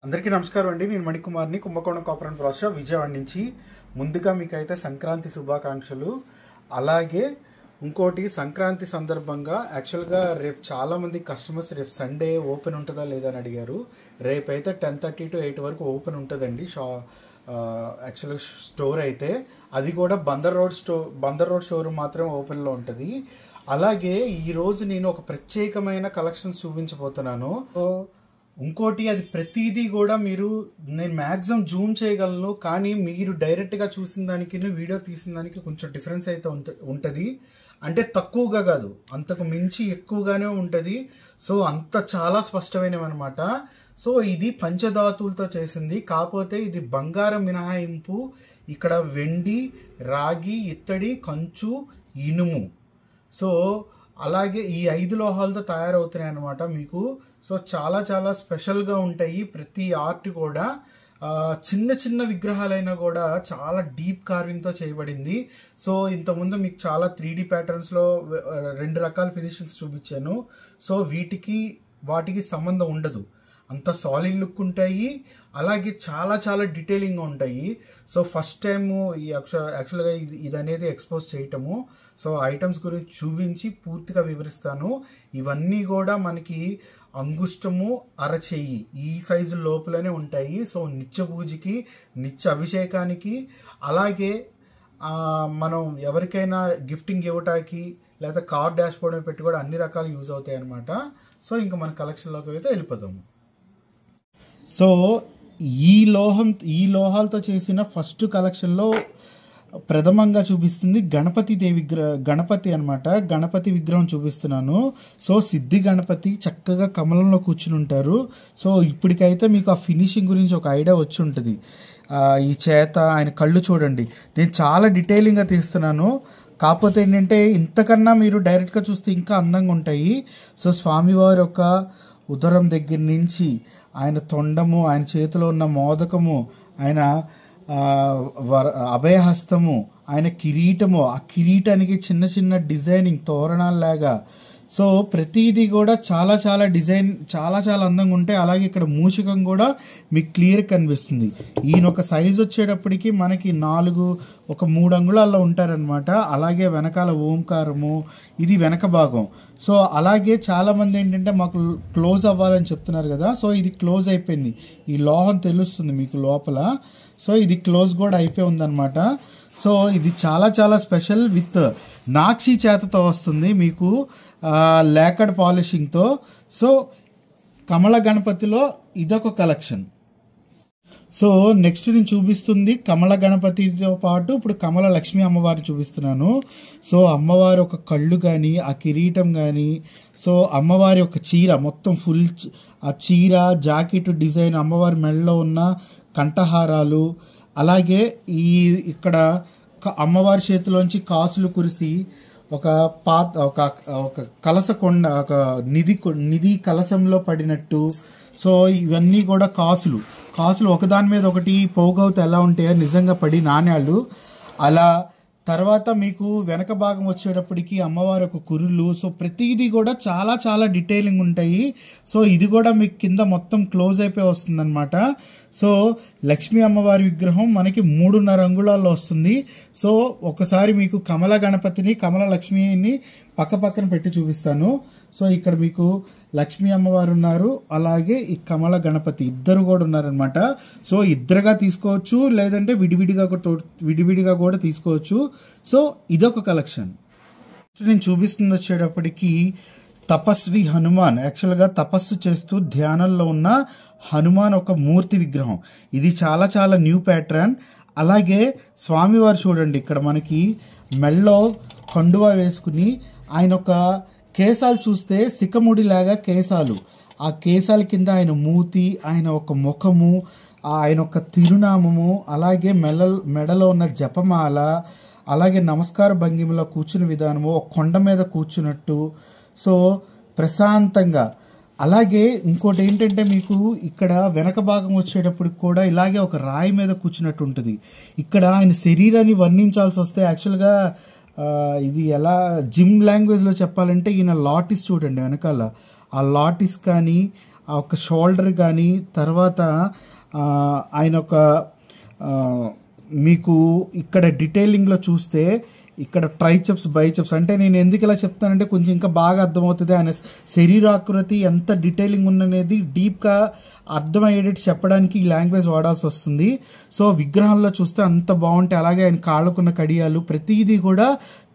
అందరికీ నమస్కారం అండి. నేను మణికుమార్ని, కుంభకోణం కాపరేట్ ప్రాసెస్ విజయవాడ నుంచి. ముందుగా మీకైతే సంక్రాంతి శుభాకాంక్షలు. అలాగే ఇంకోటి, సంక్రాంతి సందర్భంగా యాక్చువల్గా రేపు చాలామంది కస్టమర్స్ రేపు సండే ఓపెన్ ఉంటుందా లేదా అని అడిగారు. రేపైతే 10:30 to 8 వరకు ఓపెన్ ఉంటుందండి యాక్చువల్గా స్టోర్ అయితే. అది కూడా బందర్ రోడ్ స్టోర్ మాత్రం ఓపెన్లో ఉంటుంది. అలాగే ఈరోజు నేను ఒక ప్రత్యేకమైన కలెక్షన్స్ చూపించబోతున్నాను. ఇంకోటి, అది ప్రతిదీ కూడా నేను మ్యాక్సిమం జూమ్ చేయగలను, కానీ మీరు డైరెక్ట్గా చూసిన దానికి వీడియో తీసిన దానికి కొంచెం డిఫరెన్స్ అయితే ఉంటుంది. అంటే తక్కువగా కాదు, అంతకు మించి ఎక్కువగానే ఉంటుంది. సో అంత చాలా స్పష్టమైనవి అనమాట. సో ఇది పంచధాతువులతో చేసింది, కాకపోతే ఇది బంగారం మినహాయింపు. ఇక్కడ వెండి, రాగి, ఇత్తడి, కంచు, ఇనుము, సో అలాగే ఈ 5 లోహాలతో తయారవుతున్నాయి అన్నమాట మీకు. సో చాలా చాలా స్పెషల్గా ఉంటాయి. ప్రతి ఆర్ట్ కూడా చిన్న చిన్న విగ్రహాలైనా కూడా చాలా డీప్ కార్వింగ్తో చేయబడింది. సో ఇంతకుముందు మీకు చాలా 3D ప్యాటర్న్స్లో 2 రకాల ఫినిషింగ్స్ చూపించాను. సో వాటికి సంబంధం ఉండదు, అంత సాలిడ్ లుక్ ఉంటాయి. అలాగే చాలా చాలా డీటెయిలింగ్గా ఉంటాయి. సో ఫస్ట్ టైం ఈ యాక్చువల్గా ఇది అనేది ఎక్స్పోజ్ చేయటము. సో ఐటమ్స్ గురించి చూపించి పూర్తిగా వివరిస్తాను. ఇవన్నీ కూడా మనకి అంగుష్టము, అరచెయ్యి ఈ సైజు లోపలనే ఉంటాయి. సో నిత్య పూజకి, నిత్య అభిషేకానికి, అలాగే మనం ఎవరికైనా గిఫ్టింగ్ ఇవ్వటానికి లేదా కార్ డాష్ బోర్డ్ పెట్టి కూడా అన్ని రకాలు యూజ్ అవుతాయి అన్నమాట. సో ఇంకా మన కలెక్షన్లోకి అయితే వెళ్ళిపోదాము. సో ఈ లోహాలతో చేసిన ఫస్ట్ కలెక్షన్లో ప్రథమంగా చూపిస్తుంది గణపతి అనమాట. గణపతి విగ్రహం చూపిస్తున్నాను. సో సిద్ధి గణపతి చక్కగా కమలంలో కూర్చుని ఉంటారు. సో ఇప్పటికైతే మీకు ఆ ఫినిషింగ్ గురించి ఒక ఐడియా వచ్చి ఉంటుంది. ఈ చేత ఆయన కళ్ళు చూడండి, నేను చాలా డీటెయిలింగ్గా తీస్తున్నాను. కాకపోతే ఏంటంటే ఇంతకన్నా మీరు డైరెక్ట్గా చూస్తే ఇంకా అందంగా ఉంటాయి. సో స్వామివారి యొక్క ఉదరం దగ్గర నుంచి ఆయన తొండము, ఆయన చేతిలో ఉన్న మోదకము, ఆయన అభయహస్తము, ఆయన కిరీటము, ఆ కిరీటానికి చిన్న చిన్న డిజైనింగ్ తోరణాల్లాగా. సో ప్రతిదీ కూడా చాలా చాలా డిజైన్ చాలా చాలా అందంగా ఉంటాయి. అలాగే ఇక్కడ మూషికం కూడా మీకు క్లియర్ కనిపిస్తుంది. ఈయన ఒక సైజు వచ్చేటప్పటికి మనకి 3 అంగుళాల్లో ఉంటారనమాట. అలాగే వెనకాల ఓంకారము, ఇది వెనక భాగం. సో అలాగే చాలా మంది ఏంటంటే మాకు క్లోజ్ అవ్వాలని చెప్తున్నారు కదా. సో ఇది క్లోజ్ అయిపోయింది, ఈ లోహం తెలుస్తుంది మీకు లోపల. సో ఇది క్లోజ్ కూడా అయిపోయి ఉందన్నమాట. సో ఇది చాలా చాలా స్పెషల్, విత్ నాక్షి చేతతో వస్తుంది మీకు, లాకర్డ్ పాలిషింగ్తో. సో కమల గణపతిలో ఇదొక కలెక్షన్. సో నెక్స్ట్ నేను చూపిస్తుంది కమల గణపతితో పాటు ఇప్పుడు కమల లక్ష్మీ అమ్మవారిని చూపిస్తున్నాను. సో అమ్మవారి ఒక కళ్ళు కానీ, ఆ కిరీటం కానీ, సో అమ్మవారి ఒక చీర మొత్తం ఫుల్, ఆ చీర జాకెట్ డిజైన్, అమ్మవారి మెడలో ఉన్న కంఠహారాలు, అలాగే ఇక్కడ అమ్మవారి చేతిలోంచి కాసులు కురిసి ఒక కలసకొండ, ఒక నిధి కలసంలో పడినట్టు. సో ఇవన్నీ కూడా కాసులు ఒకదాని మీద ఒకటి పోగవుతూ ఎలా ఉంటాయో నిజంగా పడి నాణ్యాలు అలా. తర్వాత మీకు వెనక భాగం వచ్చేటప్పటికి అమ్మవారి ఒక కురులు. సో ప్రతిదీ కూడా చాలా చాలా డీటెయిలింగ్ ఉంటాయి. సో ఇది కూడా మీకు కింద మొత్తం క్లోజ్ అయిపోయి వస్తుంది అనమాట. సో లక్ష్మీ అమ్మవారి విగ్రహం మనకి 3.5 అంగుళాల్లో వస్తుంది. సో ఒకసారి మీకు కమల గణపతిని, కమల లక్ష్మిని పక్కన పెట్టి చూపిస్తాను. సో ఇక్కడ మీకు లక్ష్మీ అమ్మవారు ఉన్నారు, అలాగే ఈ కమల గణపతి ఇద్దరు కూడా ఉన్నారనమాట. సో ఇద్దరుగా తీసుకోవచ్చు, లేదంటే విడివిడిగా కూడా తీసుకోవచ్చు. సో ఇదొక కలెక్షన్. నేను చూపిస్తుంది వచ్చేటప్పటికి తపస్వి హనుమాన్, యాక్చువల్గా తపస్సు చేస్తూ ధ్యానంలో ఉన్న హనుమాన్ ఒక మూర్తి విగ్రహం. ఇది చాలా చాలా న్యూ ప్యాటర్న్. అలాగే స్వామివారు చూడండి, ఇక్కడ మనకి మెళ్ళో కండువా వేసుకుని ఆయన ఒక కేశాలు చూస్తే సికముడిలాగా కేశాలు, ఆ కేశాల కింద ఆయన మూతి, ఆయన ఒక ముఖము, ఆయన ఒక తిరునామము, అలాగే మెడలో ఉన్న జపమాల, అలాగే నమస్కార భంగిమలో కూర్చున్న విధానము, ఒక కొండ మీద కూర్చున్నట్టు. సో ప్రశాంతంగా. అలాగే ఇంకోటి ఏంటంటే మీకు ఇక్కడ వెనక భాగం వచ్చేటప్పటికి కూడా ఇలాగే ఒక రాయి మీద కూర్చున్నట్టు ఉంటుంది. ఇక్కడ ఆయన శరీరాన్ని వర్ణించాల్సి వస్తే యాక్చువల్గా ఇది ఎలా జిమ్ లాంగ్వేజ్లో చెప్పాలంటే ఈయన లాటిస్ చూడండి వెనకాల, ఆ లాటిస్ కానీ ఆ ఒక షోల్డర్ కానీ, తర్వాత ఆయన ఒక మీకు ఇక్కడ డీటెయిలింగ్లో చూస్తే ఇక్కడ ట్రైచెప్స్, బైచెప్స్, అంటే నేను ఎందుకు ఇలా చెప్తానంటే కొంచెం ఇంకా బాగా అర్థమవుతుంది. ఆయన శరీరాకృతి ఎంత డీటెయిలింగ్ ఉందనేది డీప్గా అర్థమయ్యేటట్టు చెప్పడానికి ఈ లాంగ్వేజ్ వాడాల్సి వస్తుంది. సో విగ్రహాల్లో చూస్తే అంత బాగుంటాయి. అలాగే ఆయన కాళ్ళకున్న కడియాలు ప్రతిదీ కూడా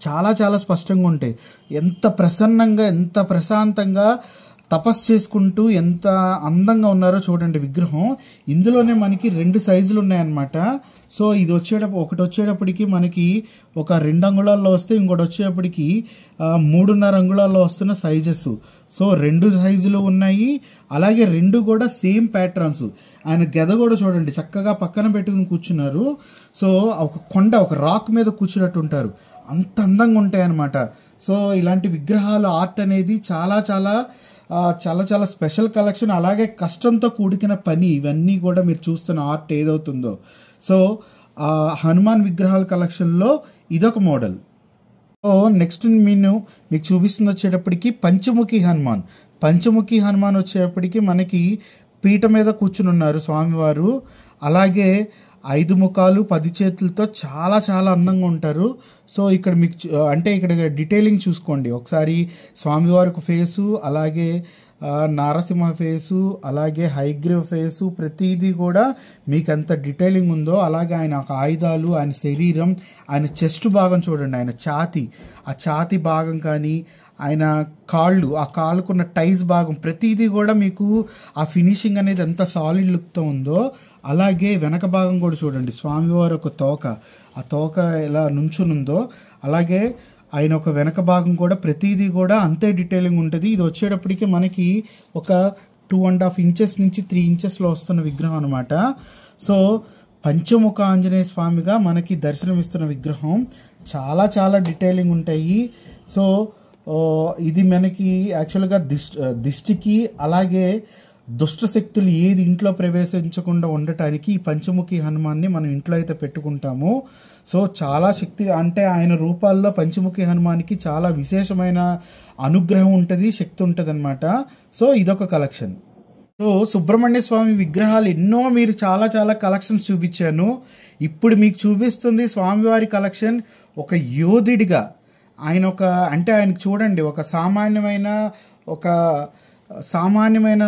చాలా చాలా స్పష్టంగా ఉంటాయి. ఎంత ప్రసన్నంగా, ఎంత ప్రశాంతంగా తపస్సు చేసుకుంటూ ఎంత అందంగా ఉన్నారో చూడండి విగ్రహం. ఇందులోనే మనకి 2 సైజులు ఉన్నాయన్నమాట. సో ఇది ఒకటి వచ్చేటప్పటికి మనకి ఒక 2 అంగుళాల్లో వస్తే, ఇంకోటి వచ్చేటప్పటికి 3.5 అంగుళాల్లో వస్తున్న సైజెస్. సో 2 సైజులు ఉన్నాయి. అలాగే 2 కూడా సేమ్ ప్యాటర్న్స్. ఆయన గెద కూడా చూడండి చక్కగా పక్కన పెట్టుకుని కూర్చున్నారు. సో ఒక కొండ, ఒక రాక్ మీద కూర్చున్నట్టు ఉంటారు. అంత అందంగా ఉంటాయి అన్నమాట. సో ఇలాంటి విగ్రహాలు, ఆర్ట్ అనేది చాలా చాలా చాలా చాలా స్పెషల్ కలెక్షన్. అలాగే కష్టంతో కూడుకున్న పని. ఇవన్నీ కూడా మీరు చూస్తున్న ఆర్ట్ ఏదవుతుందో. సో హనుమాన్ విగ్రహాల కలెక్షన్లో ఇదొక మోడల్. సో నెక్స్ట్ మీకు చూపిస్తుంది వచ్చేటప్పటికి పంచముఖి హనుమాన్. పంచముఖి హనుమాన్ వచ్చేటప్పటికి మనకి పీట మీద కూర్చుని ఉన్నారు స్వామివారు. అలాగే 5 ముఖాలు 10 చేతులతో చాలా చాలా అందంగా ఉంటారు. సో ఇక్కడ మీకు అంటే ఇక్కడ డీటెయిలింగ్ చూసుకోండి ఒకసారి. స్వామివారి ఫేసు, అలాగే నారసింహ ఫేసు, అలాగే హైగ్రీవ్ ఫేసు, ప్రతిదీ కూడా మీకు ఎంత డీటెయిలింగ్ ఉందో. అలాగే ఆయన ఆయుధాలు, ఆయన శరీరం, ఆయన చెస్ట్ భాగం చూడండి, ఆయన ఛాతీ, ఆ ఛాతీ భాగం కానీ, ఆయన కాళ్ళు, ఆ కాళ్ళకున్న టైస్ భాగం, ప్రతిదీ కూడా మీకు ఆ ఫినిషింగ్ అనేది ఎంత సాలిడ్ లుక్తో ఉందో. అలాగే వెనక భాగం కూడా చూడండి, స్వామివారి ఒక తోక, ఆ తోక ఎలా నుంచునుందో అలాగే ఆయన ఒక వెనక భాగం కూడా ప్రతిదీ కూడా అంతే డీటెయిలింగ్ ఉంటుంది. ఇది వచ్చేటప్పటికి మనకి ఒక 2.5 ఇంచెస్ నుంచి 3 ఇంచెస్లో వస్తున్న విగ్రహం అనమాట. సో పంచముఖ ఆంజనేయ స్వామిగా మనకి దర్శనమిస్తున్న విగ్రహం. చాలా చాలా డీటెయిలింగ్ ఉంటాయి. సో ఇది మనకి యాక్చువల్గా దిష్టికి, అలాగే దుష్ట శక్తులు ఏది ఇంట్లో ప్రవేశించకుండా ఉండటానికి ఈ పంచముఖి హనుమాన్ని మనం ఇంట్లో అయితే పెట్టుకుంటాము. సో చాలా శక్తి, అంటే ఆయన రూపాల్లో పంచముఖి హనుమానికి చాలా విశేషమైన అనుగ్రహం ఉంటుంది, శక్తి ఉంటుంది అనమాట. సో ఇదొక కలెక్షన్. సో సుబ్రహ్మణ్య స్వామి విగ్రహాలు ఎన్నో మీరు చాలా చాలా కలెక్షన్స్ చూపించాను. ఇప్పుడు మీకు చూపిస్తుంది స్వామివారి కలెక్షన్. ఒక యోధుడిగా ఆయన అంటే ఆయనకు చూడండి ఒక సామాన్యమైన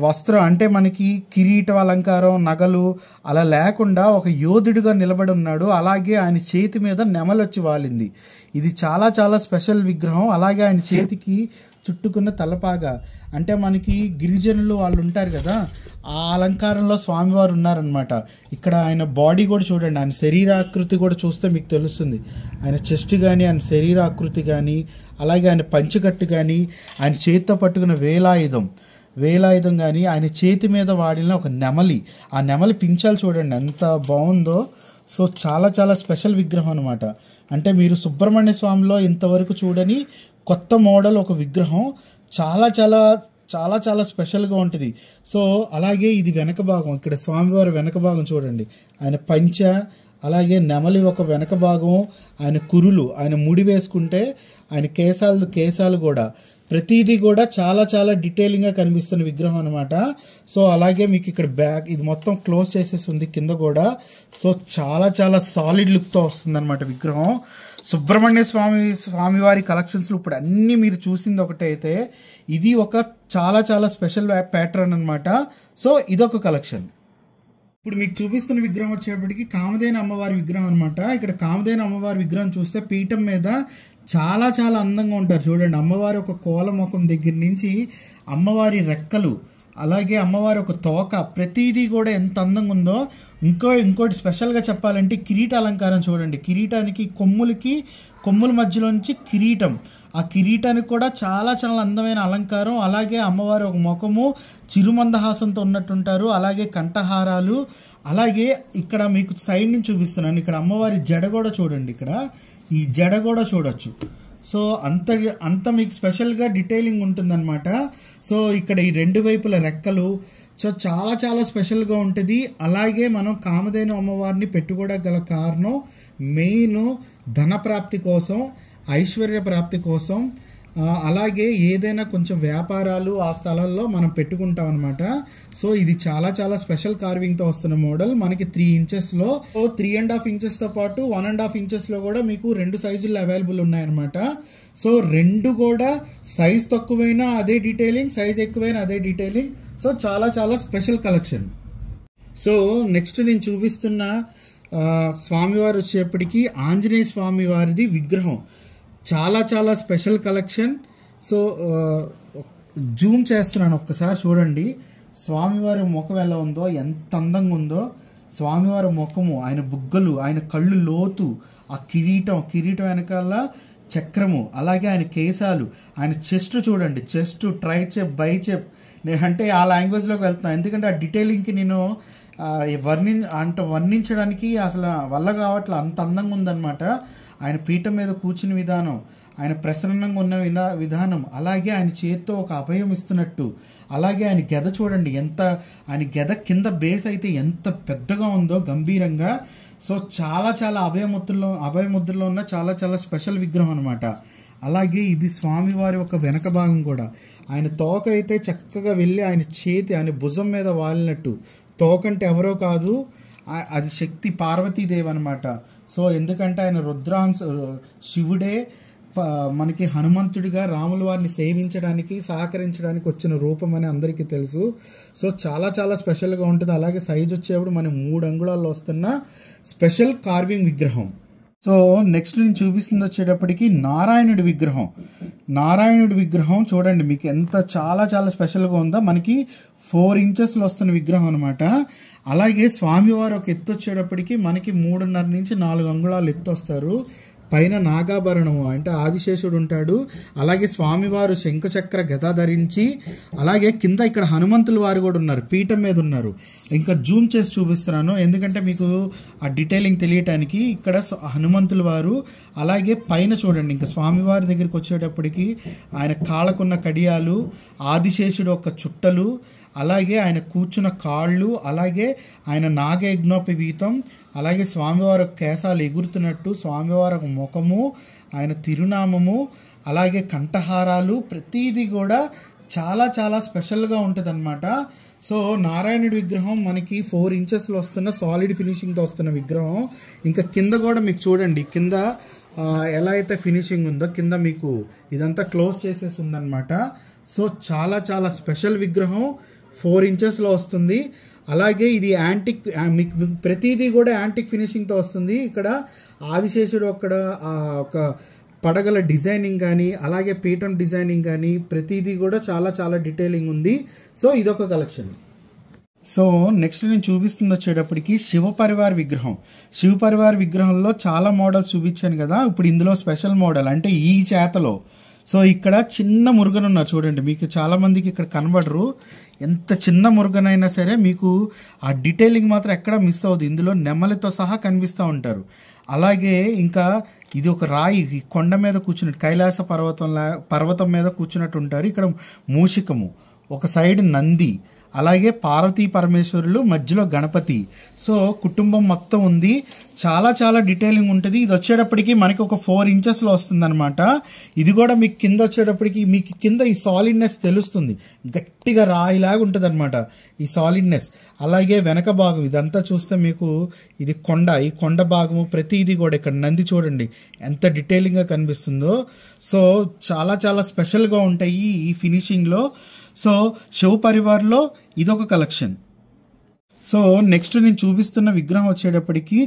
వస్త్రం, అంటే మనకి కిరీటం, అలంకారం, నగలు అలా లేకుండా ఒక యోధుడిగా నిలబడి ఉన్నాడు. అలాగే ఆయన చేతి మీద నెమలొచ్చి వాలింది. ఇది చాలా చాలా స్పెషల్ విగ్రహం. అలాగే ఆయన చేతికి చుట్టుకున్న తలపాగా, అంటే మనకి గిరిజనులు వాళ్ళు ఉంటారు కదా, ఆ అలంకారంలో స్వామివారు ఉన్నారనమాట. ఇక్కడ ఆయన బాడీ కూడా చూడండి, ఆయన శరీరాకృతి కూడా చూస్తే మీకు తెలుస్తుంది. ఆయన చెస్ట్ కానీ, ఆయన శరీరాకృతి కానీ, అలాగే ఆయన పంచకట్టు కానీ, ఆయన చేతితో పట్టుకున్న వేలాయుధం కానీ, ఆయన చేతి మీద వాడిన ఒక నెమలి, ఆ నెమలి పించాలు చూడండి ఎంత బాగుందో. సో చాలా చాలా స్పెషల్ విగ్రహం అనమాట. అంటే మీరు సుబ్రహ్మణ్య స్వామిలో ఇంతవరకు చూడని కొత్త మోడల్ ఒక విగ్రహం. చాలా చాలా చాలా చాలా స్పెషల్గా ఉంటుంది. సో అలాగే ఇది వెనక భాగం, ఇక్కడ స్వామివారి వెనక భాగం చూడండి, ఆయన పంచ, అలాగే నెమలి ఒక వెనక భాగం, ఆయన కురులు, ఆయన ముడి వేసుకుంటే ఆయన కేశాలు కూడా ప్రతిదీ కూడా చాలా చాలా డీటెయిలింగ్గా కనిపిస్తున్న విగ్రహం అనమాట. సో అలాగే మీకు ఇక్కడ బ్యాక్ ఇది మొత్తం క్లోజ్ చేసేసి ఉంది కింద కూడా. సో చాలా చాలా సాలిడ్ లుక్తో వస్తుంది అనమాట విగ్రహం. సుబ్రహ్మణ్య స్వామివారి కలెక్షన్స్లో ఇప్పుడు అన్నీ మీరు చూసింది ఒకటే అయితే, ఇది ఒక చాలా చాలా స్పెషల్ ప్యాటర్న్ అనమాట. సో ఇదొక కలెక్షన్. ఇప్పుడు మీకు చూపిస్తున్న విగ్రహం వచ్చేటప్పటికి కామధేను అమ్మవారి విగ్రహం అనమాట. ఇక్కడ కామధేను అమ్మవారి విగ్రహం చూస్తే పీఠం మీద చాలా చాలా అందంగా ఉంటారు చూడండి. అమ్మవారి ఒక కోలముఖం దగ్గర నుంచి అమ్మవారి రెక్కలు, అలాగే అమ్మవారి ఒక తోక, ప్రతిదీ కూడా ఎంత అందంగా ఉందో. ఇంకోటి స్పెషల్గా చెప్పాలంటే కిరీట అలంకారం చూడండి. కిరీటానికి కొమ్ముల మధ్యలో నుంచి కిరీటం, ఆ కిరీటానికి కూడా చాలా చాలా అందమైన అలంకారం. అలాగే అమ్మవారి ఒక ముఖము చిరుమందహాసంతో ఉన్నట్టుంటారు, అలాగే కంఠహారాలు. అలాగే ఇక్కడ మీకు సైడ్ నుంచి చూపిస్తున్నాను, ఇక్కడ అమ్మవారి జడ కూడా చూడండి, ఇక్కడ ఈ జడ కూడా చూడొచ్చు. సో అంత మీకు స్పెషల్గా డీటెయిలింగ్ ఉంటుందన్నమాట. సో ఇక్కడ ఈ 2 వైపుల రెక్కలు, సో చాలా చాలా స్పెషల్గా ఉంటుంది. అలాగే మనం కామధేను అమ్మవారిని పెట్టుకోవడానికి గల కారణం మెయిన్ ధన ప్రాప్తి కోసం, ఐశ్వర్య ప్రాప్తి కోసం, అలాగే ఏదైనా కొంచెం వ్యాపారాలు ఆ స్థలాల్లో మనం పెట్టుకుంటాం అనమాట. సో ఇది చాలా చాలా స్పెషల్ కార్వింగ్తో వస్తున్న మోడల్. మనకి 3 ఇంచెస్లో 3.5 ఇంచెస్తో పాటు 1.5 ఇంచెస్లో కూడా మీకు 2 సైజుల్లో అవైలబుల్ ఉన్నాయన్నమాట. సో 2 కూడా సైజ్ తక్కువైనా అదే డీటెయిలింగ్, సైజ్ ఎక్కువైనా అదే డీటెయిలింగ్. సో చాలా చాలా స్పెషల్ కలెక్షన్. సో నెక్స్ట్ నేను చూపిస్తున్న స్వామివారు వచ్చేప్పటికి ఆంజనేయ స్వామి వారిది విగ్రహం. చాలా చాలా స్పెషల్ కలెక్షన్. సో జూమ్ చేస్తున్నాను, ఒక్కసారి చూడండి స్వామివారి ముఖం ఎలా ఉందో, ఎంత అందంగా ఉందో స్వామివారి ముఖము, ఆయన బుగ్గలు, ఆయన కళ్ళు లోతు, ఆ కిరీటం వెనకాల చక్రము, అలాగే ఆయన కేశాలు, ఆయన చెస్ట్ చూడండి, చెస్ట్, ట్రైచెప్, బైచెప్. అంటే ఆ లాంగ్వేజ్లోకి వెళ్తున్నాను ఎందుకంటే ఆ డీటెయిలింగ్కి నేను వర్ణించడానికి అసలు వల్ల కావట్లే, అంత అందంగా ఉందన్నమాట. ఆయన పీఠం మీద కూర్చుని విధానం, ఆయన ప్రసన్నంగా ఉన్న విధానం, అలాగే ఆయన చేతితో ఒక అభయం ఇస్తున్నట్టు, అలాగే ఆయన గెద చూడండి, ఆయన గెద కింద బేస్ అయితే ఎంత పెద్దగా ఉందో గంభీరంగా. సో చాలా చాలా అభయముద్రలో ఉన్న చాలా చాలా స్పెషల్ విగ్రహం అనమాట. అలాగే ఇది స్వామివారి ఒక వెనక భాగం కూడా. ఆయన తోక అయితే చక్కగా వెళ్ళి ఆయన చేతి, ఆయన భుజం మీద వాలినట్టు. తోకంటే ఎవరో కాదు, అది శక్తి పార్వతీదేవి అనమాట. సో ఎందుకంటే ఆయన శివుడే మనకి హనుమంతుడిగా రాముల వారిని సేవించడానికి, సహకరించడానికి వచ్చిన రూపం అని అందరికీ తెలుసు. సో చాలా చాలా స్పెషల్గా ఉంటుంది. అలాగే సైజ్ వచ్చేప్పుడు మనం 3 అంగుళాల్లో వస్తున్న స్పెషల్ కార్వింగ్ విగ్రహం. సో నెక్స్ట్ నేను చూపిస్తుంది వచ్చేటప్పటికి నారాయణుడి విగ్రహం చూడండి, మీకు ఎంత చాలా చాలా స్పెషల్గా ఉందో. మనకి 4 ఇంచెస్లో వస్తున్న విగ్రహం అనమాట. అలాగే స్వామివారు ఒక ఎత్తు వచ్చేటప్పటికి మనకి 3.5 నుంచి 4 అంగుళాలు ఎత్తు వస్తారు. పైన నాగాభరణము అంటే ఆదిశేషుడు ఉంటాడు. అలాగే స్వామివారు శంఖచక్ర గద ధరించి, అలాగే కింద ఇక్కడ హనుమంతుల వారు కూడా ఉన్నారు, పీఠం మీద ఉన్నారు. ఇంకా జూమ్ చేసి చూపిస్తున్నాను ఎందుకంటే మీకు ఆ డీటెయిలింగ్ తెలియటానికి. ఇక్కడ హనుమంతుల వారు, అలాగే పైన చూడండి ఇంకా స్వామివారి దగ్గరికి వచ్చేటప్పటికి ఆయన కాళ్ళకున్న కడియాలు, ఆదిశేషుడు ఒక చుట్టలు, అలాగే ఆయన కూర్చున్న కాళ్ళు, అలాగే ఆయన నాగయజ్ఞోపవీతం, అలాగే స్వామివారి కేశాలు ఎగురుతున్నట్టు, స్వామివారి ముఖము, ఆయన తిరునామము, అలాగే కంఠహారాలు, ప్రతిదీ కూడా చాలా చాలా స్పెషల్గా ఉంటుంది అనమాట. సో నారాయణుడి విగ్రహం మనకి 4 ఇంచెస్లో వస్తున్న సాలిడ్ ఫినిషింగ్తో వస్తున్న విగ్రహం. ఇంకా కింద కూడా మీకు చూడండి, కింద ఎలా అయితే ఫినిషింగ్ ఉందో కింద మీకు ఇదంతా క్లోజ్ చేసేసి ఉందన్నమాట. సో చాలా చాలా స్పెషల్ విగ్రహం, 4 ఇంచెస్లో వస్తుంది. అలాగే ఇది యాంటిక్, మీకు ప్రతిదీ కూడా యాంటిక్ ఫినిషింగ్తో వస్తుంది. ఇక్కడ ఆదిశేషుడు అక్కడ ఒక పడగల డిజైనింగ్ కానీ, అలాగే పీఠం డిజైనింగ్ కానీ, ప్రతిదీ కూడా చాలా చాలా డీటెయిలింగ్ ఉంది. సో ఇదొక కలెక్షన్. సో నెక్స్ట్ నేను చూపిస్తుంది వచ్చేటప్పటికి శివపరివార్ విగ్రహంలో చాలా మోడల్స్ చూపించాను కదా. ఇప్పుడు ఇందులో స్పెషల్ మోడల్ అంటే ఈ చేతలో. సో ఇక్కడ చిన్న మురుగన్ ఉన్నారు చూడండి, మీకు చాలా మందికి ఇక్కడ కనబడరు. ఎంత చిన్న మురుగనైనా సరే మీకు ఆ డీటెయిలింగ్ మాత్రం ఎక్కడ మిస్ అవ్వదు. ఇందులో నెమలితో సహా కనిపిస్తూ ఉంటారు. అలాగే ఇంకా ఇది ఒక రాయి, కొండ మీద కూర్చున్నట్టు, కైలాస పర్వతం మీద కూర్చున్నట్టు ఉంటారు. ఇక్కడ మూషికము, ఒక సైడ్ నంది, అలాగే పార్వతీ పరమేశ్వరులు, మధ్యలో గణపతి. సో కుటుంబం మొత్తం ఉంది. చాలా చాలా డీటెయిలింగ్ ఉంటుంది. ఇది వచ్చేటప్పటికి మనకి ఒక 4 ఇంచెస్లో వస్తుంది అనమాట. ఇది కూడా మీకు కింద వచ్చేటప్పటికి మీకు కింద ఈ సాలిడ్నెస్ తెలుస్తుంది, గట్టిగా రాయిలాగా ఉంటుంది అనమాట ఈ సాలిడ్నెస్. అలాగే వెనక భాగం ఇదంతా చూస్తే మీకు ఇది కొండ, ఈ కొండ భాగము ప్రతిదీ కూడా ఇక్కడ నంది చూడండి ఎంత డీటెయిలింగ్గా కనిపిస్తుందో. సో చాలా చాలా స్పెషల్గా ఉంటాయి ఈ ఫినిషింగ్లో. సో శివ పరివార్లో ఇదొక కలెక్షన్. సో నెక్స్ట్ నేను చూపిస్తున్న విగ్రహం వచ్చేటప్పటికి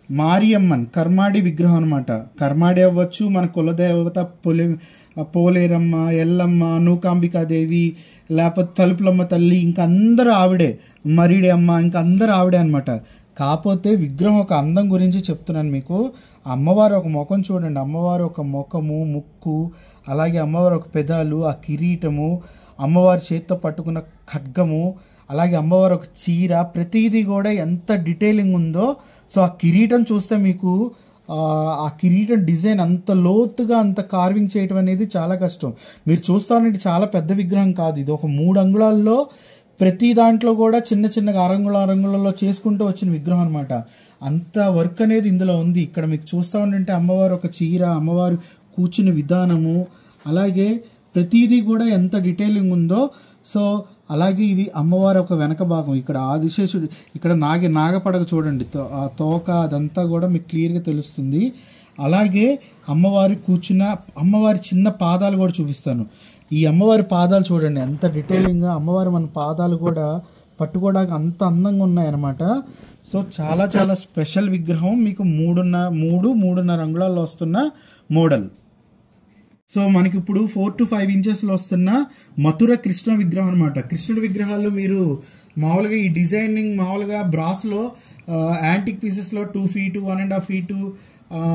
మారియమ్మన్ కర్మాడి విగ్రహం అనమాట. కర్మాడి అవ్వచ్చు, మన కులదేవత పోలేరమ్మ, ఎల్లమ్మ, నూకాంబికాదేవి, లేకపోతే తలుపులమ్మ తల్లి, ఇంకా అందరూ ఆవిడే, మరిడి అమ్మ, ఇంకా అందరూ ఆవిడే అనమాట. కాకపోతే విగ్రహం ఒక అందం గురించి చెప్తున్నాను మీకు. అమ్మవారు ఒక ముఖం చూడండి, అమ్మవారు ఒక ముఖము, ముక్కు, అలాగే అమ్మవారు ఒక పెదాలు, ఆ కిరీటము, అమ్మవారి చేతితో పట్టుకున్న ఖడ్గము, అలాగే అమ్మవారు ఒక చీర, ప్రతిదీ కూడా ఎంత డీటెయిలింగ్ ఉందో. సో ఆ కిరీటం చూస్తే మీకు ఆ కిరీటం డిజైన్ అంత లోతుగా అంత కార్వింగ్ చేయడం అనేది చాలా కష్టం. మీరు చూస్తానంటే చాలా పెద్ద విగ్రహం కాదు ఇది. ఒక 3 అంగుళాల్లో ప్రతి దాంట్లో కూడా చిన్న చిన్నగా అరంగుళాల్లో చేసుకుంటూ వచ్చిన విగ్రహం అనమాట. అంత వర్క్ అనేది ఇందులో ఉంది. ఇక్కడ మీకు చూస్తూ ఉంటే అమ్మవారు ఒక చీర, అమ్మవారు కూర్చుని విధానము, అలాగే ప్రతిదీ కూడా ఎంత డీటెయిలింగ్ ఉందో. సో అలాగే ఇది అమ్మవారి ఒక వెనక భాగం. ఇక్కడ ఆదిశేషుడు, ఇక్కడ నాగపడగ చూడండి, ఆ తోక అదంతా కూడా మీకు క్లియర్గా తెలుస్తుంది. అలాగే అమ్మవారి అమ్మవారి చిన్న పాదాలు కూడా చూపిస్తాను. ఈ అమ్మవారి పాదాలు చూడండి ఎంత డీటెయిలింగ్గా, అమ్మవారి మన పాదాలు కూడా పట్టుకోవడానికి అంత అందంగా ఉన్నాయన్నమాట. సో చాలా చాలా స్పెషల్ విగ్రహం. మీకు 3.5 అంగుళాల్లో వస్తున్న మోడల్. సో మనకి ఇప్పుడు 4 to 5 ఇంచెస్లో వస్తున్న మథుర కృష్ణ విగ్రహం అనమాట. కృష్ణుడి విగ్రహాలు మీరు మామూలుగా ఈ డిజైనింగ్ మామూలుగా బ్రాస్లో యాంటిక్ పీసెస్లో 2 feet 1.5 feet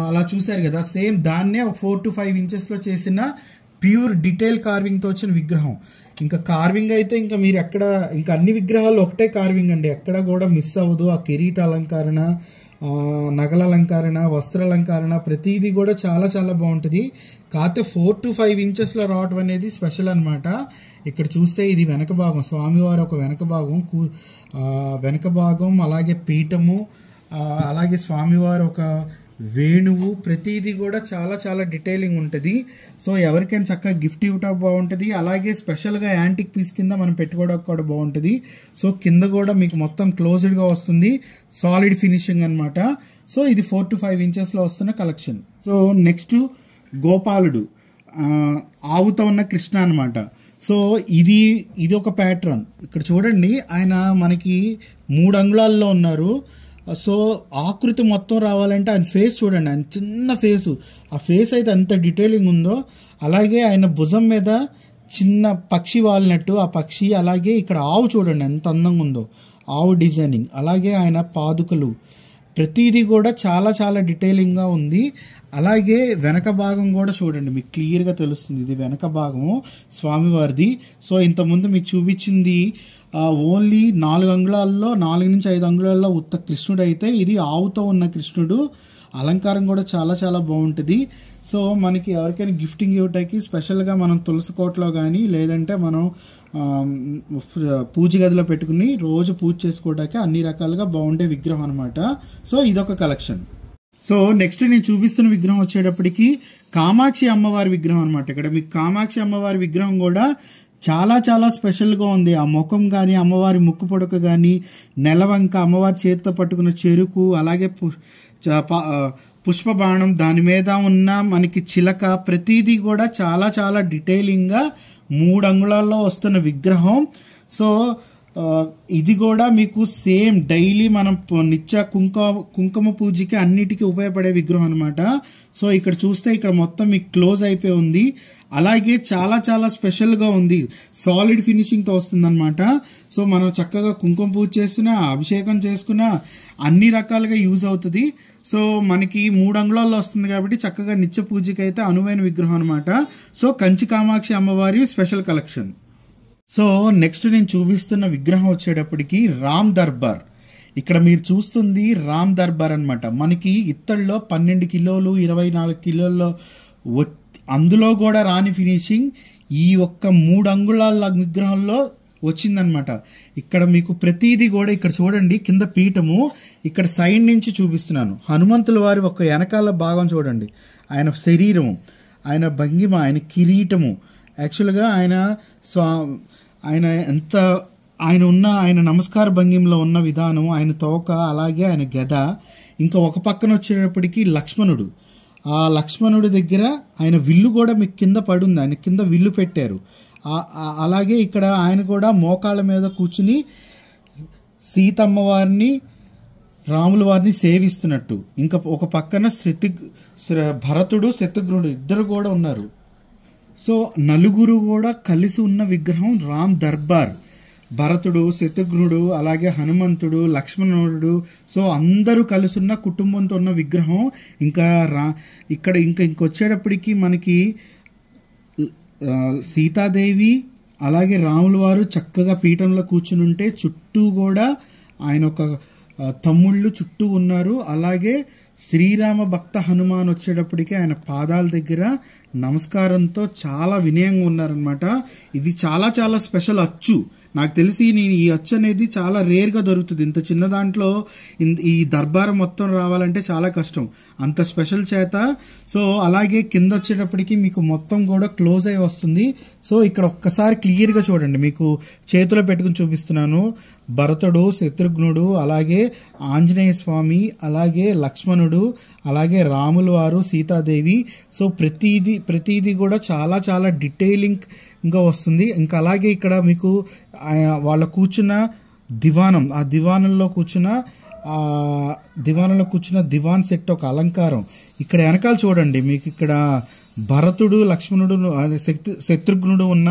అలా చూసారు కదా, సేమ్ దాన్నే ఒక 4 to 5 ఇంచెస్లో చేసిన ప్యూర్ డీటెయిల్ కార్వింగ్తో వచ్చిన విగ్రహం. ఇంకా కార్వింగ్ అయితే ఇంకా మీరు ఎక్కడ, ఇంకా అన్ని విగ్రహాలు ఒకటే కార్వింగ్ అండి, ఎక్కడ కూడా మిస్ అవ్వదు. ఆ కిరీట అలంకరణ, నగల అలంకరణ, వస్త్ర అలంకరణ ప్రతిదీ కూడా చాలా చాలా బాగుంటుంది. కాకపోతే 4 to 5 ఇంచెస్లో రావటం అనేది స్పెషల్ అనమాట. ఇక్కడ చూస్తే ఇది వెనక భాగం, స్వామివారి ఒక వెనక భాగం, అలాగే పీఠము, అలాగే స్వామివారి ఒక వేణువు, ప్రతిదీ కూడా చాలా చాలా డీటెయిలింగ్ ఉంటుంది. సో ఎవరికైనా చక్కగా గిఫ్ట్ ఇవ్వటం బాగుంటుంది. అలాగే స్పెషల్గా యాంటిక్ పీస్ కింద మనం పెట్టుకోవడానికి కూడా బాగుంటుంది. సో కింద కూడా మీకు మొత్తం క్లోజ్డ్గా వస్తుంది, సాలిడ్ ఫినిషింగ్ అనమాట. సో ఇది 4 to 5 ఇంచెస్లో వస్తున్న కలెక్షన్. సో నెక్స్ట్ గోపాలుడు, ఆవుతో ఉన్న కృష్ణ అనమాట. సో ఇది ఒక ప్యాటర్న్. ఇక్కడ చూడండి, ఆయన మనకి 3 అంగుళాల్లో ఉన్నారు. సో ఆకృతి మొత్తం రావాలంటే ఆయన ఫేస్ చూడండి, ఆయన చిన్న ఫేసు, ఆ ఫేస్ అయితే ఎంత డీటెయిలింగ్ ఉందో. అలాగే ఆయన భుజం మీద చిన్న పక్షి వాలినట్టు ఆ పక్షి, అలాగే ఇక్కడ ఆవు చూడండి ఎంత అందంగా ఉందో, ఆవు డిజైనింగ్, అలాగే ఆయన పాదుకలు, ప్రతిదీ కూడా చాలా చాలా డీటెయిలింగ్గా ఉంది. అలాగే వెనక భాగం కూడా చూడండి, మీకు క్లియర్గా తెలుస్తుంది, ఇది వెనక భాగము స్వామివారిది. సో ఇంతకుముందు మీకు చూపించింది ఓన్లీ 4 అంగుళాల్లో, 4 నుంచి 5 అంగుళాల్లో ఉత్త కృష్ణుడు అయితే, ఇది ఆవుతో ఉన్న కృష్ణుడు. అలంకారం కూడా చాలా చాలా బాగుంటుంది. సో మనకి ఎవరికైనా గిఫ్టింగ్ ఇవ్వటానికి స్పెషల్గా మనం తులసి కోటలో కానీ, లేదంటే మనం పూజ గదిలో పెట్టుకుని రోజు పూజ చేసుకోవడానికి అన్ని రకాలుగా బాగుండే విగ్రహం అనమాట. సో ఇదొక కలెక్షన్. సో నెక్స్ట్ నేను చూపిస్తున్న విగ్రహం వచ్చేటప్పటికి కామాక్షి అమ్మవారి విగ్రహం అనమాట. ఇక్కడ మీకు కామాక్షి అమ్మవారి విగ్రహం కూడా చాలా చాలా స్పెషల్గా ఉంది. ఆ ముఖం కానీ, అమ్మవారి ముక్కు పొడక కానీ, నెలవంక, అమ్మవారి చేతితో పట్టుకున్న చెరుకు, అలాగే పుష్పబాణం, దాని మీద ఉన్న మనకి చిలక, ప్రతిదీ కూడా చాలా చాలా డీటెయిలింగ్గా 3 అంగుళాల్లో వస్తున్న విగ్రహం. సో ఇది కూడా మీకు సేమ్ డైలీ మనం నిత్య కుంకుమ పూజకి అన్నిటికీ ఉపయోగపడే విగ్రహం అనమాట. సో ఇక్కడ చూస్తే ఇక్కడ మొత్తం మీకు క్లోజ్ అయిపోయి ఉంది. అలాగే చాలా చాలా స్పెషల్గా ఉంది, సాలిడ్ ఫినిషింగ్తో వస్తుందన్నమాట. సో మనం చక్కగా కుంకుమ పూజ చేసుకున్నా, అభిషేకం చేసుకున్నా అన్ని రకాలుగా యూజ్ అవుతుంది. సో మనకి 3 అంగుళాల్లో వస్తుంది కాబట్టి చక్కగా నిత్య పూజకి అయితే అనువైన విగ్రహం అనమాట. సో కంచి కామాక్షి అమ్మవారి స్పెషల్ కలెక్షన్. సో నెక్స్ట్ నేను చూపిస్తున్న విగ్రహం వచ్చేటప్పటికి రామ్ దర్బార్. ఇక్కడ మీరు చూస్తుంది రామ్ దర్బార్ అనమాట. మనకి ఇత్తడిలో 12 కిలోలు 24 కిలోల్లో అందులో కూడా రాని ఫినిషింగ్ ఈ ఒక్క 3 అంగుళాల విగ్రహంలో వచ్చిందనమాట. ఇక్కడ మీకు ప్రతిదీ కూడా ఇక్కడ చూడండి, కింద పీఠము, ఇక్కడ సైడ్ నుంచి చూపిస్తున్నాను. హనుమంతుల వారి ఒక వెనకాల భాగం చూడండి, ఆయన శరీరము, ఆయన భంగిమ, ఆయన కిరీటము, యాక్చువల్గా ఆయన నమస్కార భంగిమలో ఉన్న విధానం, ఆయన తోక, అలాగే ఆయన గద. ఇంకా ఒక పక్కన వచ్చేటప్పటికి లక్ష్మణుడు, ఆ లక్ష్మణుడి దగ్గర ఆయన విల్లు కూడా మీకు కింద పడుంది, ఆయన కింద విల్లు పెట్టారు. అలాగే ఇక్కడ ఆయన కూడా మోకాళ్ళ మీద కూర్చుని సీతమ్మ వారిని, రాముల వారిని సేవిస్తున్నట్టు. ఇంకా ఒక పక్కన భరతుడు, శత్రుఘ్నుడు ఇద్దరు కూడా ఉన్నారు. సో నలుగురు కూడా కలిసి ఉన్న విగ్రహం రామ్ దర్బార్. భరతుడు, శత్రుఘ్నుడు, అలాగే హనుమంతుడు, లక్ష్మణుడు, సో అందరూ కలిసి ఉన్న కుటుంబంతో ఉన్న విగ్రహం. ఇంకా ఇక్కడ ఇంకొచ్చేటప్పటికి మనకి సీతాదేవి, అలాగే రాముల వారు చక్కగా పీఠంలో కూర్చుని ఉంటే చుట్టూ కూడా ఆయన ఒక తమ్ముళ్ళు చుట్టూ ఉన్నారు. అలాగే శ్రీరామ భక్త హనుమాన్ వచ్చేటప్పటికి ఆయన పాదాల దగ్గర నమస్కారంతో చాలా వినయంగా ఉన్నారనమాట. ఇది చాలా చాలా స్పెషల్ అచ్చు. నాకు తెలిసి నేను ఈ అచ్చు అనేది చాలా రేర్గా దొరుకుతుంది. ఇంత చిన్న దాంట్లో ఈ దర్బార్ మొత్తం రావాలంటే చాలా కష్టం, అంత స్పెషల్ చేత. సో అలాగే కింద వచ్చేటప్పటికి మీకు మొత్తం కూడా క్లోజ్ అయి వస్తుంది. సో ఇక్కడ ఒక్కసారి క్లియర్గా చూడండి, మీకు చేతిలో పెట్టుకుని చూపిస్తున్నాను. భరతుడు, శత్రుఘ్నుడు, అలాగే ఆంజనేయ స్వామి, అలాగే లక్ష్మణుడు, అలాగే రాముల వారు, సీతాదేవి. సో ప్రతిదీ కూడా చాలా చాలా డీటెయిలింగ్ ఇంకా వస్తుంది. ఇంకా అలాగే ఇక్కడ మీకు వాళ్ళ కూర్చున్న దివానం, ఆ దివానంలో కూర్చున్న దివాన్ సెట్ ఒక అలంకారం. ఇక్కడ వెనకాల చూడండి, మీకు ఇక్కడ భరతుడు, లక్ష్మణుడు, శత్రుఘ్నుడు ఉన్న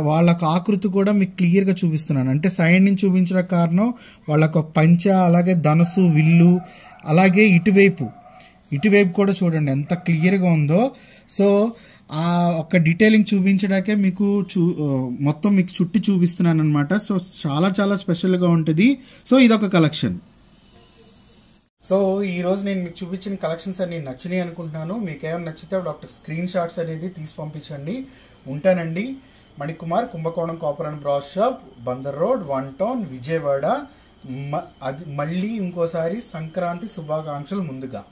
వాళ్ళకు ఆకృతి కూడా మీకు క్లియర్గా చూపిస్తున్నాను. అంటే సైడ్ నుంచి చూపించడం కారణం వాళ్ళకు పంచ, అలాగే ధనుసు, విల్లు, అలాగే ఇటువైపు కూడా చూడండి ఎంత క్లియర్గా ఉందో. సో ఆ ఒక్క డీటెయిలింగ్ చూపించడానికే మీకు మొత్తం మీకు చుట్టి చూపిస్తున్నాను అనమాట. సో చాలా చాలా స్పెషల్గా ఉంటుంది. సో ఇదొక కలెక్షన్. సో ఈ రోజు నేను మీకు చూపించిన కలెక్షన్స్ అన్ని నచ్చినాయి అనుకుంటున్నాను. మీకు ఏమైనా నచ్చితే డాక్టర్ స్క్రీన్ షాట్స్ అనేది తీసి పంపించండి. ఉంటానండి. మణికుమార్, కుంభకోణం copper and brass shop, Bandar road, 1 town, Vijayawada. అది మళ్ళీ ఇంకోసారి సంక్రాంతి శుభాకాంక్షలు ముందుగా.